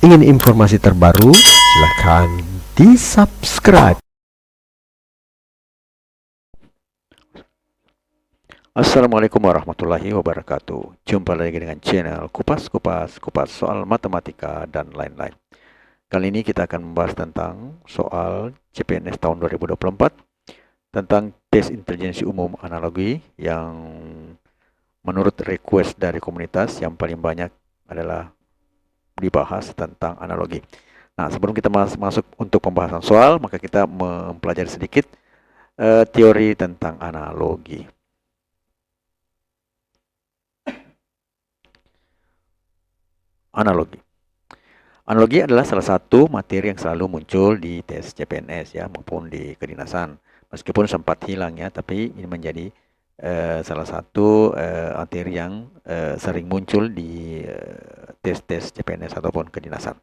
Ingin informasi terbaru? Silahkan di-subscribe. Assalamualaikum warahmatullahi wabarakatuh. Jumpa lagi dengan channel Kupas soal matematika dan lain-lain. Kali ini kita akan membahas tentang soal CPNS tahun 2024 tentang tes intelijensi umum analogi yang menurut request dari komunitas yang paling banyak adalah dibahas tentang analogi. Nah, sebelum kita masuk untuk pembahasan soal, maka kita mempelajari sedikit teori tentang analogi. Analogi. Analogi adalah salah satu materi yang selalu muncul di tes CPNS ya maupun di kedinasan. Meskipun sempat hilang ya, tapi ini menjadi salah satu materi yang sering muncul di tes-tes CPNS ataupun kedinasan.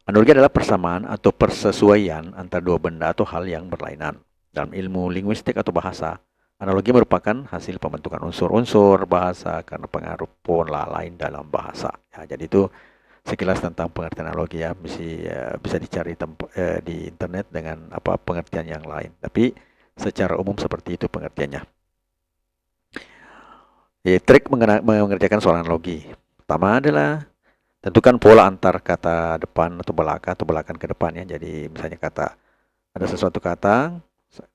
Analogi adalah persamaan atau persesuaian antara dua benda atau hal yang berlainan. Dalam ilmu linguistik atau bahasa, analogi merupakan hasil pembentukan unsur-unsur bahasa karena pengaruh pola lain dalam bahasa. Ya, jadi itu sekilas tentang pengertian analogi ya, bisa dicari di internet dengan pengertian yang lain. Tapi secara umum seperti itu pengertiannya. Trik mengerjakan soal analogi. Pertama adalah tentukan pola antar kata depan atau belakang ke depan ya. Jadi misalnya ada sesuatu kata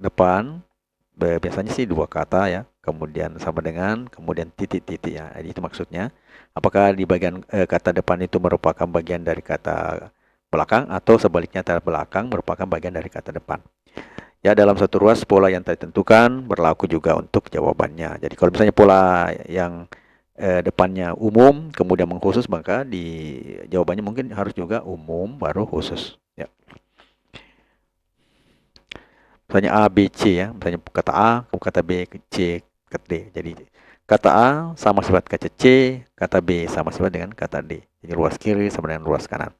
depan, biasanya sih dua kata ya, kemudian sama dengan, kemudian titik-titik ya. Jadi itu maksudnya. Apakah di bagian kata depan itu merupakan bagian dari kata belakang atau sebaliknya kata belakang merupakan bagian dari kata depan. Ya, dalam satu ruas pola yang ditentukan berlaku juga untuk jawabannya. Jadi kalau misalnya pola yang depannya umum kemudian mengkhusus, maka di jawabannya mungkin harus juga umum baru khusus ya. Misalnya A, B, C ya. Misalnya kata A, kata B, C, kata D. Jadi kata A sama sifat kata C, kata B sama sifat dengan kata D. Jadi ruas kiri sama dengan ruas kanan.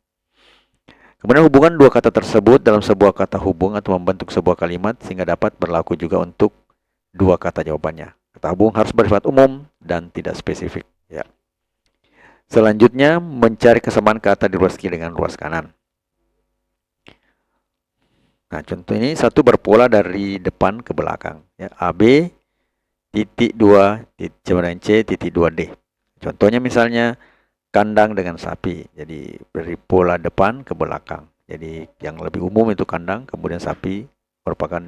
Kemudian hubungan dua kata tersebut dalam sebuah kata hubung atau membentuk sebuah kalimat sehingga dapat berlaku juga untuk dua kata jawabannya. Kata hubung harus bersifat umum dan tidak spesifik. Ya. Selanjutnya mencari kesamaan kata di ruas kiri dengan ruas kanan. Nah, contoh ini satu berpola dari depan ke belakang. Ya, AB titik 2 dengan C titik 2D. Contohnya misalnya kandang dengan sapi. Jadi dari pola depan ke belakang. Jadi yang lebih umum itu kandang, kemudian sapi merupakan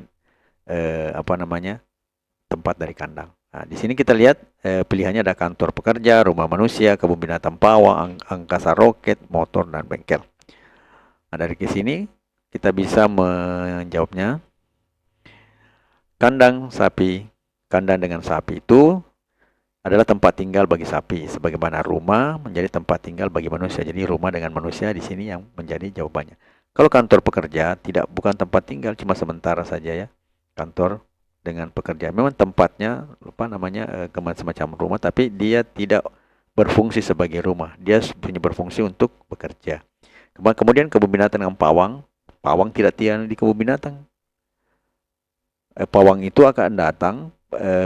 tempat dari kandang. Nah, di sini kita lihat pilihannya ada kantor pekerja, rumah manusia, kebun binatang pawang, angkasa roket, motor dan bengkel. Nah, dari sini kita bisa menjawabnya. Kandang dengan sapi itu adalah tempat tinggal bagi sapi, sebagaimana rumah menjadi tempat tinggal bagi manusia. Jadi rumah dengan manusia di sini yang menjadi jawabannya. Kalau kantor pekerja bukan tempat tinggal, cuma sementara saja ya. Kantor dengan pekerja memang tempatnya semacam rumah, tapi dia tidak berfungsi sebagai rumah. Dia punya berfungsi untuk bekerja. Kemudian kebun binatang dengan pawang tidak tinggal di kebun binatang. Pawang itu akan datang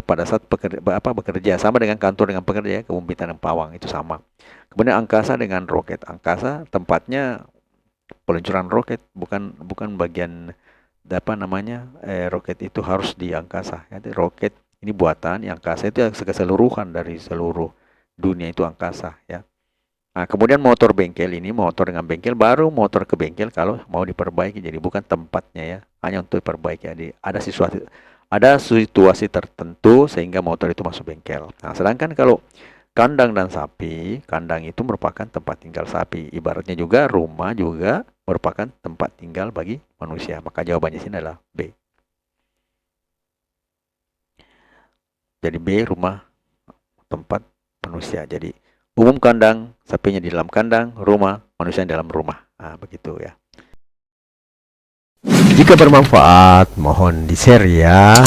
pada saat bekerja, sama dengan kantor dengan pekerja, kebun binatang pawang itu sama. Kemudian angkasa dengan roket. Angkasa tempatnya peluncuran roket, bukan bagian roket itu harus di angkasa. Jadi roket ini buatan, yang angkasa itu keseluruhan dari seluruh dunia itu angkasa ya. Nah, kemudian motor dengan bengkel, baru motor ke bengkel kalau mau diperbaiki. Jadi bukan tempatnya ya, hanya untuk diperbaiki. Jadi ada situasi tertentu sehingga motor itu masuk bengkel. Nah, sedangkan kalau kandang dan sapi, kandang itu merupakan tempat tinggal sapi. Ibaratnya juga rumah juga merupakan tempat tinggal bagi manusia. Maka jawabannya sini adalah B. Jadi B, rumah tempat manusia. Jadi umum kandang, sapinya di dalam kandang, rumah, manusia di dalam rumah. Nah, begitu ya. Jika bermanfaat, mohon di-share ya.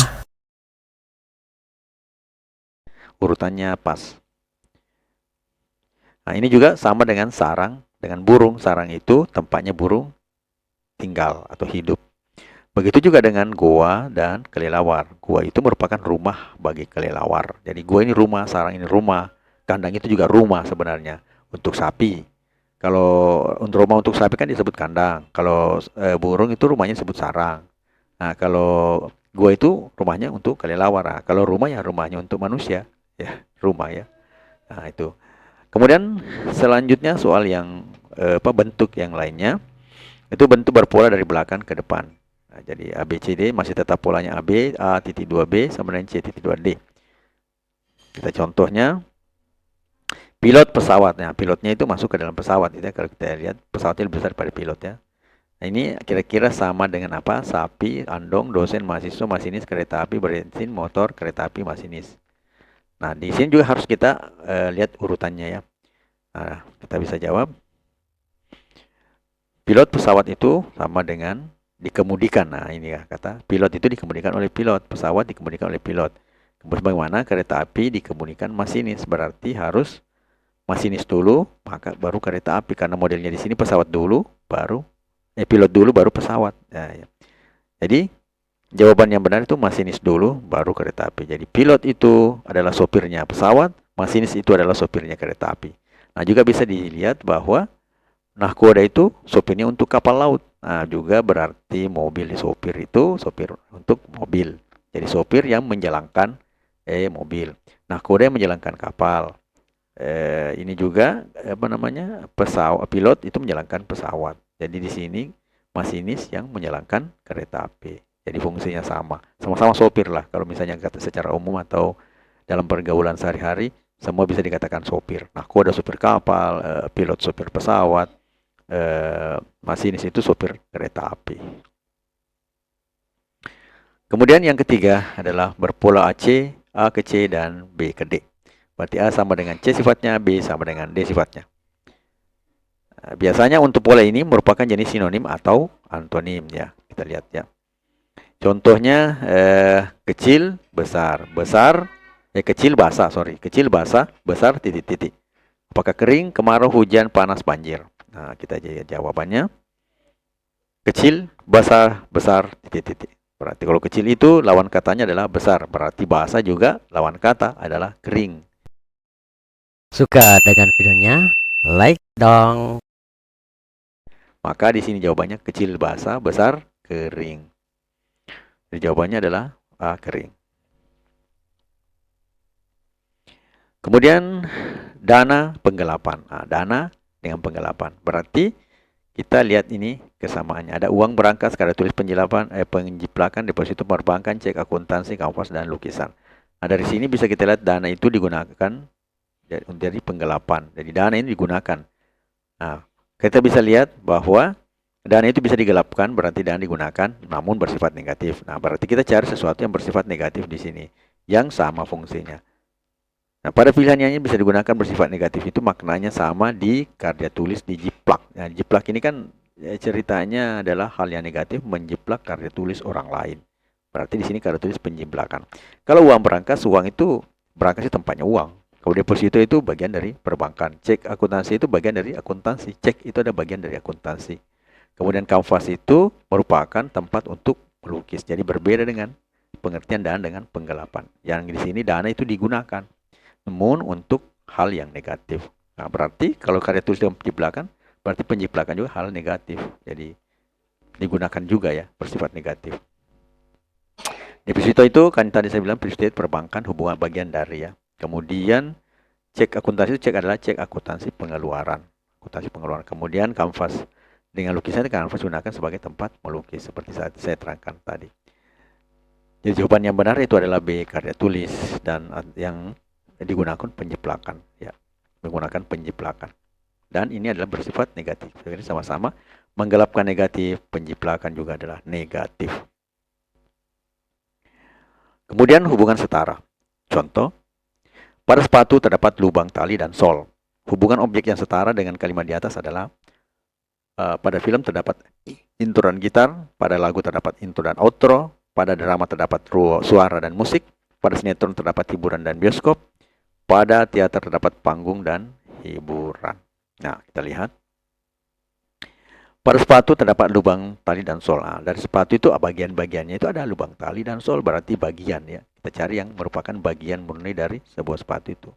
Urutannya pas. Nah, ini juga sama dengan sarang, dengan burung. Sarang itu tempatnya burung tinggal atau hidup. Begitu juga dengan goa dan kelelawar. Goa itu merupakan rumah bagi kelelawar. Jadi goa ini rumah, sarang ini rumah, kandang itu juga rumah sebenarnya untuk sapi. Kalau untuk rumah untuk sapi kan disebut kandang. Kalau burung itu rumahnya disebut sarang. Nah, kalau gua itu rumahnya untuk kelelawar. Nah, kalau rumah ya rumahnya untuk manusia. Ya, rumah ya. Nah, itu. Kemudian selanjutnya soal yang bentuk yang lainnya. Itu bentuk berpola dari belakang ke depan. Nah, jadi A, B, C, D masih tetap polanya AB, A titik 2B sama dengan C titik 2D. Kita contohnya, pilot pesawatnya. Pilotnya itu masuk ke dalam pesawat. Ya. Kalau kita lihat, pesawatnya lebih besar daripada pilot ya. Nah, ini kira-kira sama dengan apa? Sapi, andong, dosen, mahasiswa, masinis, kereta api, bensin, motor, kereta api, masinis. Nah, di sini juga harus kita lihat urutannya ya. Nah, kita bisa jawab. Pilot pesawat itu sama dengan dikemudikan. Nah, ini ya kata pilot itu dikemudikan oleh pilot, pesawat dikemudikan oleh pilot. Kemudian bagaimana kereta api dikemudikan masinis, berarti harus masinis dulu, maka baru kereta api karena modelnya di sini pesawat dulu, baru pilot dulu baru pesawat. Nah, ya. Jadi jawaban yang benar itu masinis dulu baru kereta api. Jadi pilot itu adalah sopirnya pesawat, masinis itu adalah sopirnya kereta api. Nah, juga bisa dilihat bahwa nahkoda itu sopirnya untuk kapal laut. Nah, juga berarti mobil sopir itu sopir untuk mobil. Jadi sopir yang menjalankan mobil. Nahkoda yang menjalankan kapal. Ini juga pesawat pilot itu menjalankan pesawat. Jadi di sini masinis yang menjalankan kereta api. Jadi fungsinya sama. Sama-sama sopir lah. Kalau misalnya secara umum atau dalam pergaulan sehari-hari semua bisa dikatakan sopir. Nahkoda sopir kapal, pilot sopir pesawat. Masinis itu sopir kereta api. Kemudian yang ketiga adalah berpola AC, A ke C dan B ke D. Berarti A sama dengan C sifatnya, B sama dengan D sifatnya. Biasanya untuk pola ini merupakan jenis sinonim atau antonim ya. Kita lihat ya. Contohnya kecil, besar, kecil basah, kecil basah, besar titik-titik. Apakah kering, kemarau, hujan, panas, banjir? Nah, kita jawabannya kecil, basah, besar, titik-titik. Berarti kalau kecil itu lawan katanya adalah besar. Berarti basah juga lawan kata adalah kering. Suka dengan videonya? Like dong. Maka di sini jawabannya kecil, basah, besar, kering. Jadi jawabannya adalah A, kering. Kemudian dana penggelapan. Nah, dana dengan penggelapan. Berarti kita lihat ini kesamaannya. Ada uang berangkas, kada tulis penjiplakan, deposito perbankan, cek akuntansi, kanvas, dan lukisan. Nah, dari sini bisa kita lihat dana itu digunakan dari penggelapan. Jadi dana ini digunakan. Nah, kita bisa lihat bahwa dana itu bisa digelapkan, berarti dana digunakan, namun bersifat negatif. Nah, berarti kita cari sesuatu yang bersifat negatif di sini, yang sama fungsinya. Nah, pada pilihannya bisa digunakan bersifat negatif itu maknanya sama di karya tulis dijiplak. Nah, jiplak ini kan ceritanya adalah hal yang negatif menjiplak karya tulis orang lain. Berarti di sini karya tulis penjiplakan. Kalau uang berangkas, uang itu berangkas itu tempatnya uang. Kalau deposito itu bagian dari perbankan. Cek akuntansi itu bagian dari akuntansi. Cek itu ada bagian dari akuntansi. Kemudian kanvas itu merupakan tempat untuk melukis. Jadi berbeda dengan pengertian dana dengan penggelapan. Yang di sini dana itu digunakan. Namun untuk hal yang negatif. Nah, berarti kalau karya tulis dengan penjiplakan, berarti penjiplakan juga hal negatif. Jadi digunakan juga ya, bersifat negatif. Deposito itu kan tadi saya bilang deposito perbankan hubungan bagian dari ya. Kemudian cek akuntansi itu adalah cek akuntansi pengeluaran. Akuntansi pengeluaran. Kemudian kanvas dengan lukisan kanvas gunakan sebagai tempat melukis seperti saat saya terangkan tadi. Jadi jawaban yang benar itu adalah B, karya tulis, dan yang digunakan penjiplakan ya, menggunakan penjiplakan, dan ini adalah bersifat negatif. Jadi sama-sama menggelapkan negatif, penjiplakan juga adalah negatif. Kemudian hubungan setara. Contoh, pada sepatu terdapat lubang tali dan sol. Hubungan objek yang setara dengan kalimat di atas adalah pada film terdapat intro dan gitar, pada lagu terdapat intro dan outro, pada drama terdapat suara dan musik, pada sinetron terdapat hiburan dan bioskop, pada teater terdapat panggung dan hiburan. Nah, kita lihat. Pada sepatu terdapat lubang tali dan sol. Nah, dari sepatu itu bagian-bagiannya itu ada lubang tali dan sol, berarti bagian ya. Kita cari yang merupakan bagian murni dari sebuah sepatu itu.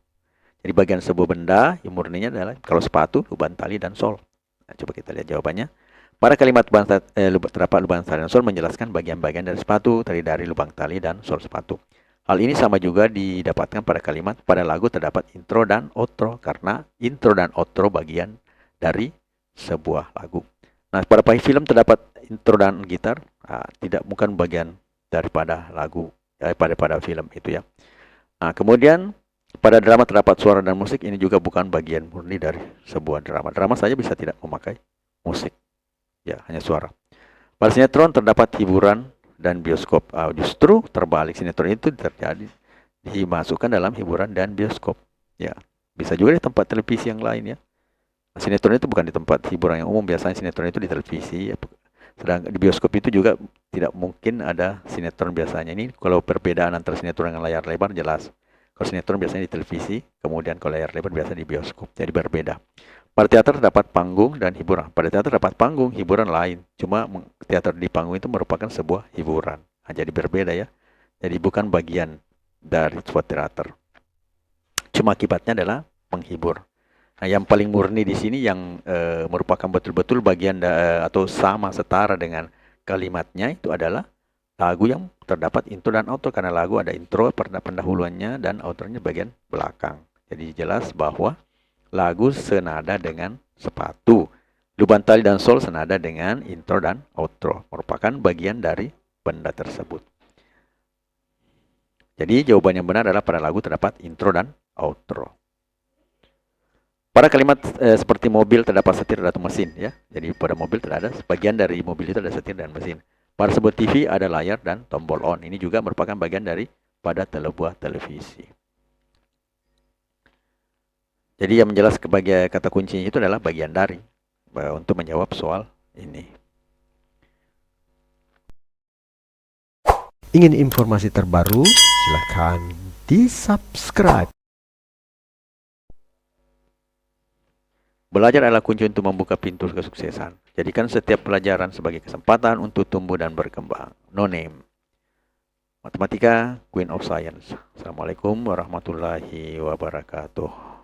Jadi bagian sebuah benda yang murninya adalah kalau sepatu lubang tali dan sol. Nah, coba kita lihat jawabannya. Pada kalimat terdapat lubang tali dan sol menjelaskan bagian-bagian dari sepatu, terdiri dari lubang tali dan sol sepatu. Hal ini sama juga didapatkan pada kalimat pada lagu terdapat intro dan outro, karena intro dan outro bagian dari sebuah lagu. Nah, pada film terdapat intro dan gitar, tidak bukan bagian daripada lagu, pada film itu ya. Nah, kemudian pada drama terdapat suara dan musik, ini juga bukan bagian murni dari sebuah drama. Drama saja bisa tidak memakai musik, ya hanya suara. Pada sinetron terdapat hiburan dan bioskop. Justru terbalik, sinetron itu dimasukkan dalam hiburan dan bioskop. Ya, bisa juga di tempat televisi yang lain ya. Sinetron itu bukan di tempat hiburan yang umum, biasanya sinetron itu di televisi. Ya. Sedang di bioskop itu juga tidak mungkin ada sinetron biasanya. Ini kalau perbedaan antara sinetron dengan layar lebar jelas. Kalau sinetron biasanya di televisi, kemudian kalau layar lebar biasanya di bioskop. Jadi berbeda. Pada teater terdapat panggung dan hiburan. Pada teater terdapat panggung, hiburan lain. Cuma teater di panggung itu merupakan sebuah hiburan. Nah, jadi berbeda ya. Jadi bukan bagian dari sebuah teater. Cuma akibatnya adalah menghibur. Nah, yang paling murni di sini yang merupakan betul-betul bagian atau sama setara dengan kalimatnya itu adalah lagu yang terdapat intro dan outro, karena lagu ada intro pendahuluannya dan outronya bagian belakang. Jadi jelas bahwa lagu senada dengan sepatu. Lubang tali dan sol senada dengan intro dan outro, merupakan bagian dari benda tersebut. Jadi jawaban yang benar adalah pada lagu terdapat intro dan outro. Pada kalimat seperti mobil terdapat setir atau mesin ya. Jadi pada mobil terdapat sebagian dari mobil itu ada setir dan mesin. Pada sebuah TV ada layar dan tombol on. Ini juga merupakan bagian dari pada sebuah televisi. Jadi yang menjelaskan bagian kata kuncinya itu adalah bagian dari untuk menjawab soal ini. Ingin informasi terbaru? Silakan di-subscribe. Belajar adalah kunci untuk membuka pintu kesuksesan. Jadikan setiap pelajaran sebagai kesempatan untuk tumbuh dan berkembang. No name. Matematika, Queen of Science. Assalamualaikum warahmatullahi wabarakatuh.